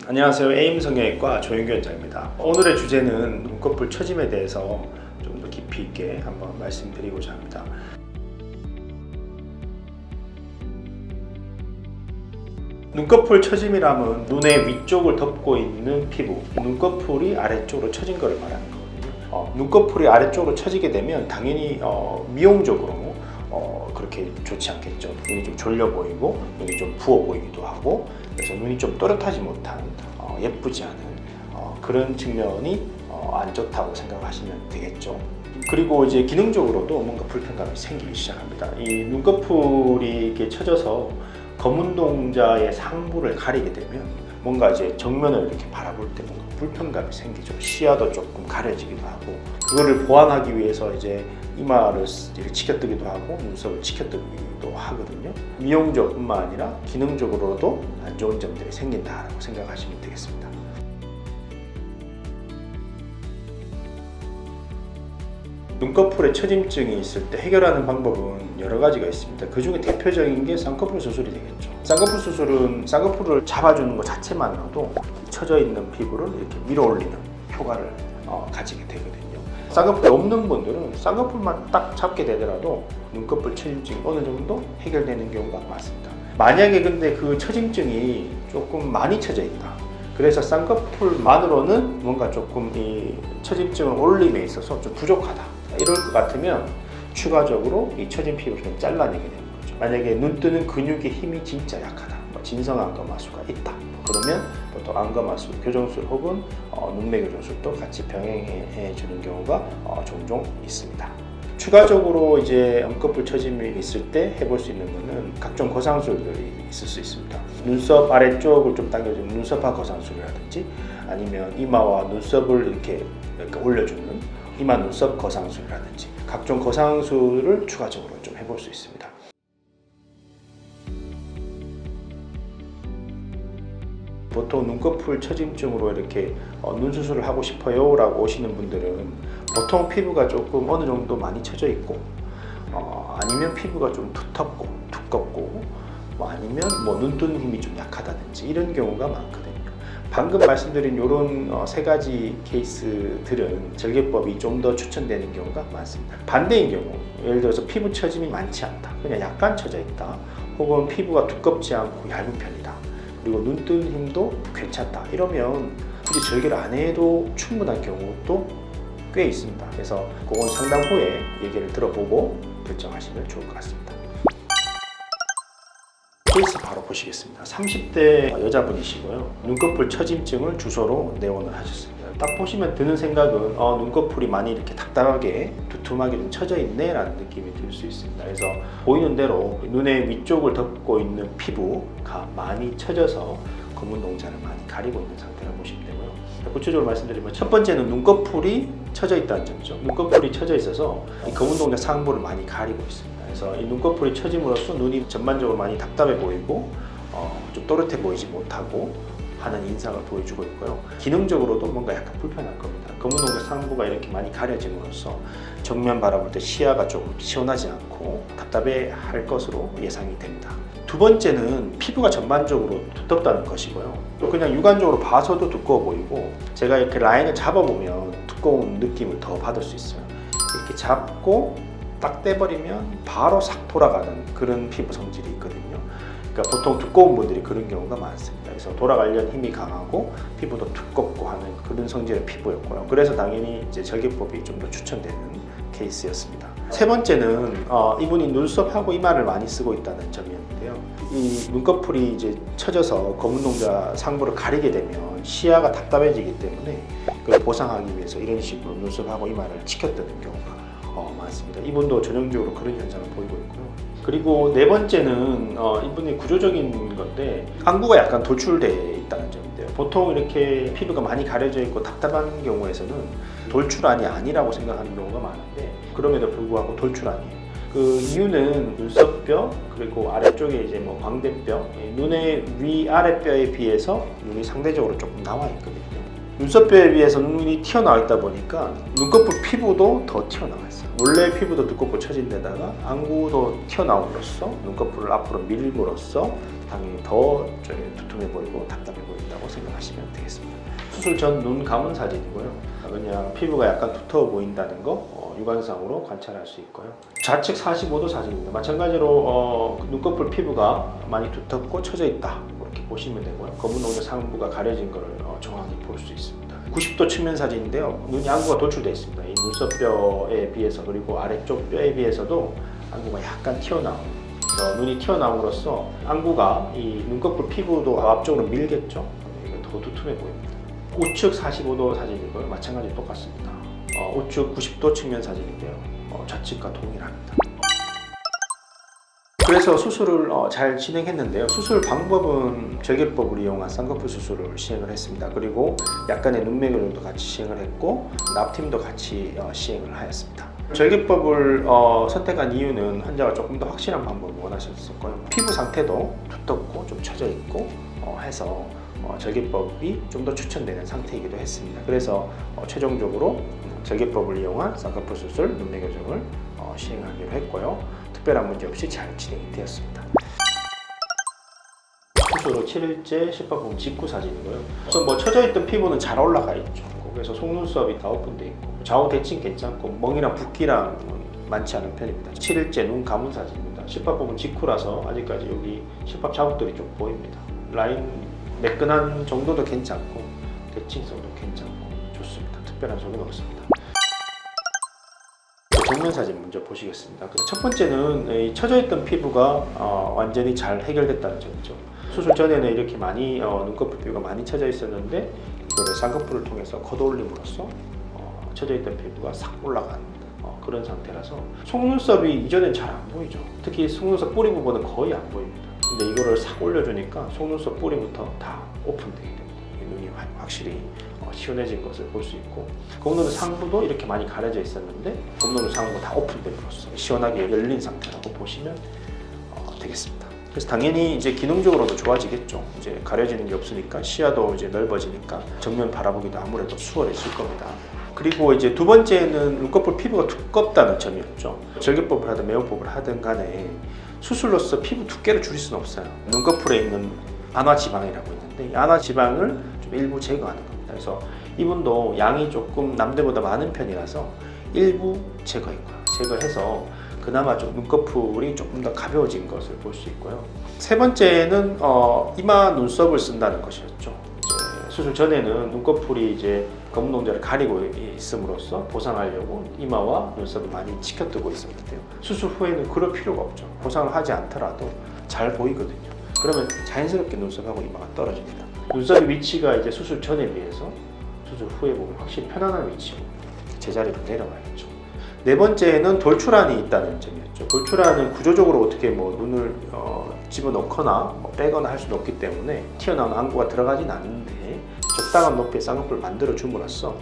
안녕하세요. 에임 성형외과 조영규 원장입니다. 오늘의 주제는 눈꺼풀 처짐에 대해서 좀 더 깊이 있게 한번 말씀드리고자 합니다. 눈꺼풀 처짐이라면 눈의 위쪽을 덮고 있는 피부, 눈꺼풀이 아래쪽으로 처진 것을 말하는 거거든요. 눈꺼풀이 아래쪽으로 처지게 되면 당연히 미용적으로 그렇게 좋지 않겠죠. 눈이 좀 졸려 보이고 눈이 좀 부어 보이기도 하고, 그래서 눈이 좀 또렷하지 못한 예쁘지 않은 그런 측면이 안 좋다고 생각하시면 되겠죠. 그리고 이제 기능적으로도 뭔가 불편감이 생기기 시작합니다. 이 눈꺼풀이 이렇게 처져서 검은동자의 상부를 가리게 되면 뭔가 이제 정면을 이렇게 바라볼 때 뭔가 불편감이 생기죠. 시야도 조금 가려지기도 하고, 그거를 보완하기 위해서 이제 이마를 치켜뜨기도 하고 눈썹을 치켜뜨기도 하거든요. 미용적뿐만 아니라 기능적으로도 안 좋은 점들이 생긴다라고 생각하시면 되겠습니다. 눈꺼풀에 처짐증이 있을 때 해결하는 방법은 여러 가지가 있습니다. 그 중에 대표적인 게 쌍꺼풀 수술이 되겠죠. 쌍꺼풀 수술은 쌍꺼풀을 잡아주는 것 자체만으로도 처져 있는 피부를 이렇게 밀어 올리는 효과를 가지게 되거든요. 쌍꺼풀이 없는 분들은 쌍꺼풀만 딱 잡게 되더라도 눈꺼풀 처짐증이 어느 정도 해결되는 경우가 많습니다. 만약에 근데 그 처짐증이 조금 많이 처져 있다, 그래서 쌍꺼풀만으로는 뭔가 조금 이 처짐증을 올림에 있어서 좀 부족하다, 이럴 것 같으면 추가적으로 이 처진 피부를 좀 잘라내게 되는 거죠. 만약에 눈 뜨는 근육의 힘이 진짜 약하다, 진성 안검하수가 있다, 그러면 보통 안검하수 교정술 혹은 눈매 교정술도 같이 병행해 주는 경우가 종종 있습니다. 추가적으로 이제 눈꺼풀 처짐이 있을 때 해볼 수 있는 것은 각종 거상술들이 있을 수 있습니다. 눈썹 아래쪽을 좀 당겨주는 눈썹화 거상술이라든지, 아니면 이마와 눈썹을 이렇게 올려주는 이마 눈썹 거상술이라든지, 각종 거상술을 추가적으로 좀 해볼 수 있습니다. 보통 눈꺼풀 처짐증으로 이렇게 눈 수술을 하고 싶어요 라고 오시는 분들은 보통 피부가 조금 어느 정도 많이 처져 있고, 아니면 피부가 좀 두껍고 아니면 눈 뜨는 힘이 좀 약하다든지 이런 경우가 많거든요. 방금 말씀드린 이런 세 가지 케이스들은 절개법이 좀 더 추천되는 경우가 많습니다. 반대인 경우, 예를 들어서 피부 처짐이 많지 않다, 그냥 약간 처져 있다, 혹은 피부가 두껍지 않고 얇은 편이다, 그리고 눈 뜨는 힘도 괜찮다, 이러면 굳이 절개를 안 해도 충분한 경우도 꽤 있습니다. 그래서 그건 상담 후에 얘기를 들어보고 결정하시면 좋을 것 같습니다. 케이스 바로 보시겠습니다. 30대 여자분이시고요. 눈꺼풀 처짐증을 주소로 내원을 하셨습니다. 딱 보시면 드는 생각은 눈꺼풀이 많이 이렇게 답답하게 두툼하게 좀 처져 있네 라는 느낌이 들 수 있습니다. 그래서 보이는 대로 눈의 위쪽을 덮고 있는 피부가 많이 처져서 검은 동자를 많이 가리고 있는 상태라고 보시면 되고요. 구체적으로 말씀드리면 첫 번째는 눈꺼풀이 처져 있다는 점이죠. 눈꺼풀이 처져 있어서 이 검은 동자 상부를 많이 가리고 있습니다. 그래서 이 눈꺼풀이 처짐으로써 눈이 전반적으로 많이 답답해 보이고 좀 또렷해 보이지 못하고 하는 인상을 보여주고 있고요. 기능적으로도 뭔가 약간 불편할 겁니다. 검은 동자 상부가 이렇게 많이 가려짐으로써 정면 바라볼 때 시야가 조금 시원하지 않고 답답해 할 것으로 예상이 됩니다. 두 번째는 피부가 전반적으로 두텁다는 것이고요. 또 그냥 육안적으로 봐서도 두꺼워 보이고, 제가 이렇게 라인을 잡아보면 두꺼운 느낌을 더 받을 수 있어요. 이렇게 잡고 딱 떼버리면 바로 싹 돌아가는 그런 피부 성질이 있거든요. 그러니까 보통 두꺼운 분들이 그런 경우가 많습니다. 그래서 돌아가려는 힘이 강하고 피부도 두껍고 하는 그런 성질의 피부였고요. 그래서 당연히 이제 절개법이 좀 더 추천되는 케이스였습니다. 세 번째는 이분이 눈썹하고 이마를 많이 쓰고 있다는 점이었는데요. 이 눈꺼풀이 이제 처져서 검은 동자 상부를 가리게 되면 시야가 답답해지기 때문에 그걸 보상하기 위해서 이런 식으로 눈썹하고 이마를 치켜뜨는 경우가 많습니다. 이분도 전형적으로 그런 현상을 보이고 있고요. 그리고 네 번째는 이분이 구조적인 건데 안구가 약간 돌출되어 있다는 점인데요. 보통 이렇게 피부가 많이 가려져 있고 답답한 경우에서는 돌출안이 아니라고 생각하는 경우가 많은데, 그럼에도 불구하고 돌출안이에요. 그 이유는 눈썹뼈, 그리고 아래쪽에 이제 광대뼈, 눈의 위아래 뼈에 비해서 눈이 상대적으로 조금 나와 있거든요. 눈썹뼈에 비해서 눈이 튀어나와 있다 보니까 눈꺼풀 피부도 더 튀어나와 있어요. 원래 피부도 눈꺼풀 처진 데다가 안구도 튀어나옴으로써 눈꺼풀을 앞으로 밀므로써 당연히 더 두툼해 보이고 답답해 보인다고 생각하시면 되겠습니다. 수술 전 눈 감은 사진이고요. 그냥 피부가 약간 두터워 보인다는 거 육안상으로 관찰할 수 있고요. 좌측 45도 사진입니다. 마찬가지로 눈꺼풀 피부가 많이 두텁고 처져 있다 이렇게 보시면 되고요. 검은 노즐 상부가 가려진 것을 정확히 볼 수 있습니다. 90도 측면 사진인데요. 눈이 안구가 돌출되어 있습니다. 이 눈썹뼈에 비해서 그리고 아래쪽 뼈에 비해서도 안구가 약간 튀어나오고 눈이 튀어나옴으로써 안구가 이 눈꺼풀 피부도 앞쪽으로 밀겠죠. 이게 더 두툼해 보입니다. 우측 45도 사진이고요. 마찬가지로 똑같습니다. 우측 90도 측면 사진인데요. 좌측과 동일합니다. 그래서 수술을 잘 진행했는데요. 수술 방법은 절개법을 이용한 쌍꺼풀 수술을 시행을 했습니다. 그리고 약간의 눈매교정도 같이 시행을 했고 납팀도 같이 시행을 하였습니다. 절개법을 선택한 이유는 환자가 조금 더 확실한 방법을 원하셨었고요. 피부 상태도 두텁고 좀 처져 있고 해서 절개법이 좀 더 추천되는 상태이기도 했습니다. 그래서 최종적으로 절개법을 이용한 쌍꺼풀 수술 눈매교정을 시행하기로 했고요. 특별한 문제 없이 잘 진행이 되었습니다. 수술 후 7일째 실밥봉 직후 사진이고요. 우선 처져 있던 피부는 잘 올라가 있죠. 그래서 속눈썹이 다 오픈되어 있고 좌우 대칭 괜찮고 멍이랑 붓기랑 많지 않은 편입니다. 7일째 눈 감은 사진입니다. 실밥봉은 직후라서 아직까지 여기 실밥 자국들이 좀 보입니다. 라인 매끈한 정도도 괜찮고 대칭성도 괜찮고 좋습니다. 특별한 소리는 없습니다. 정면 사진 먼저 보시겠습니다. 첫 번째는 처져 있던 피부가 완전히 잘 해결됐다는 점이죠. 수술 전에는 이렇게 많이 눈꺼풀 피부가 많이 처져 있었는데 이거를 쌍꺼풀을 통해서 걷어올림으로써 처져 있던 피부가 싹 올라간 그런 상태라서 속눈썹이 이전엔 잘 안 보이죠. 특히 속눈썹 뿌리 부분은 거의 안 보입니다. 근데 이거를 싹 올려주니까 속눈썹 뿌리부터 다 오픈되게 됩니다. 눈이 확실히 시원해진 것을 볼 수 있고 검노루 상부도 이렇게 많이 가려져 있었는데 검노루 상부가 다 오픈됨으로써 시원하게 열린 상태라고 보시면 되겠습니다. 그래서 당연히 이제 기능적으로도 좋아지겠죠. 이제 가려지는 게 없으니까 시야도 이제 넓어지니까 정면 바라보기도 아무래도 수월해질 겁니다. 그리고 이제 두 번째는 눈꺼풀 피부가 두껍다는 점이었죠. 절개법을 하든 매혹법을 하든 간에 수술로서 피부 두께를 줄일 수는 없어요. 눈꺼풀에 있는 안화지방이라고 있는데 이 안화지방을 좀 일부 제거하는 겁니다. 그래서 이분도 양이 조금 남들보다 많은 편이라서 일부 제거했고요. 제거해서 그나마 좀 눈꺼풀이 조금 더 가벼워진 것을 볼 수 있고요. 세 번째는 이마 눈썹을 쓴다는 것이었죠. 수술 전에는 눈꺼풀이 이제 검은 동자를 가리고 있음으로써 보상하려고 이마와 눈썹을 많이 치켜뜨고 있었는데요. 수술 후에는 그럴 필요가 없죠. 보상을 하지 않더라도 잘 보이거든요. 그러면 자연스럽게 눈썹하고 이마가 떨어집니다. 눈썹의 위치가 이제 수술 전에 비해서 수술 후에 보면 확실히 편안한 위치고 제자리로 내려와야죠. 네 번째는 돌출안이 있다는 점이었죠. 돌출안은 구조적으로 어떻게 눈을 집어넣거나 빼거나 할 수는 없기 때문에 튀어나온 안구가 들어가진 않는데 적당한 높이의 쌍꺼풀을 만들어 줌으로써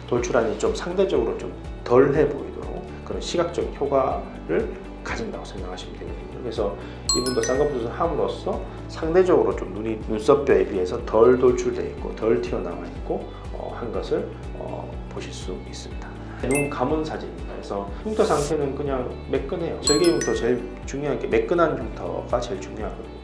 돌출안이 좀 상대적으로 좀 덜해 보이도록 그런 시각적인 효과를 가진다고 생각하시면 되거든요. 그래서 이분도 쌍꺼풀 수술을 함으로써 상대적으로 좀 눈이 눈썹뼈에 비해서 덜 돌출되어 있고 덜 튀어나와 있고 한 것을 보실 수 있습니다. 눈 감은 사진입니다. 그래서 흉터 상태는 그냥 매끈해요. 절개 흉터 제일 중요한 게 매끈한 흉터가 제일 중요하거든요.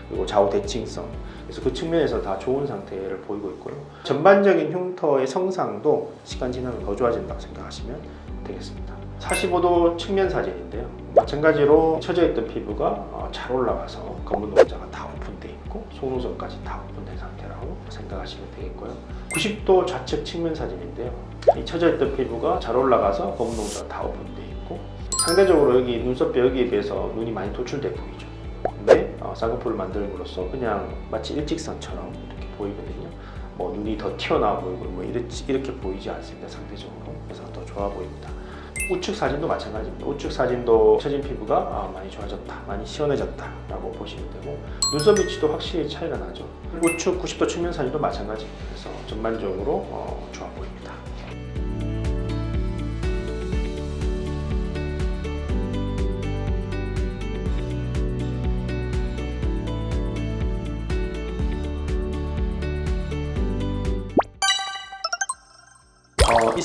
그리고 좌우 대칭성. 그래서 그 측면에서 다 좋은 상태를 보이고 있고요. 전반적인 흉터의 성상도 시간 지나면 더 좋아진다고 생각하시면 되겠습니다. 45도 측면 사진인데요. 마찬가지로 처져 있던 피부가 잘 올라가서 검은 동자가 다 오픈되어 있고 속눈썹까지 다 오픈된 상태라고 생각하시면 되겠고요. 90도 좌측 측면 사진인데요. 이 처져 있던 피부가 잘 올라가서 검은 동자가 다 오픈되어 있고 상대적으로 여기 눈썹뼈 여기에 비해서 눈이 많이 도출돼 보이죠. 근데 쌍꺼풀을 만들므로써 그냥 마치 일직선처럼 이렇게 보이거든요. 눈이 더 튀어나와 보이고 이렇게 보이지 않습니다. 상대적으로. 그래서 더 좋아 보입니다. 우측 사진도 마찬가지입니다. 우측 사진도 처진 피부가 많이 좋아졌다, 많이 시원해졌다 라고 보시면 되고 눈썹 위치도 확실히 차이가 나죠. 우측 90도 측면 사진도 마찬가지입니다. 그래서 전반적으로 좋아 보입니다.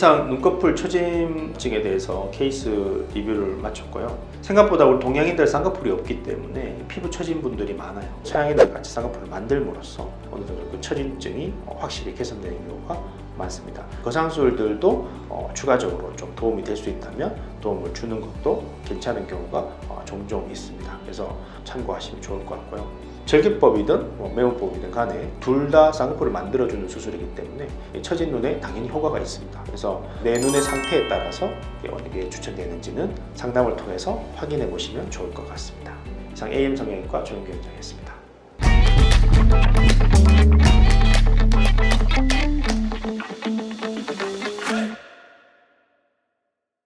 이상 눈꺼풀 처짐증에 대해서 케이스 리뷰를 마쳤고요. 생각보다 우리 동양인들 쌍꺼풀이 없기 때문에 피부 처진 분들이 많아요. 서양인들 같이 쌍꺼풀을 만들므로써 어느 정도 그 처짐증이 확실히 개선되는 경우가 많습니다. 거상술들도 추가적으로 좀 도움이 될 수 있다면 도움을 주는 것도 괜찮은 경우가 종종 있습니다. 그래서 참고하시면 좋을 것 같고요. 절개법이든 매운법이든 간에 둘 다 쌍꺼풀을 만들어주는 수술이기 때문에 처진 눈에 당연히 효과가 있습니다. 그래서 내 눈의 상태에 따라서 어느 게 추천되는지는 상담을 통해서 확인해 보시면 좋을 것 같습니다. 이상 AM 성형외과 조영규 원장이었습니다.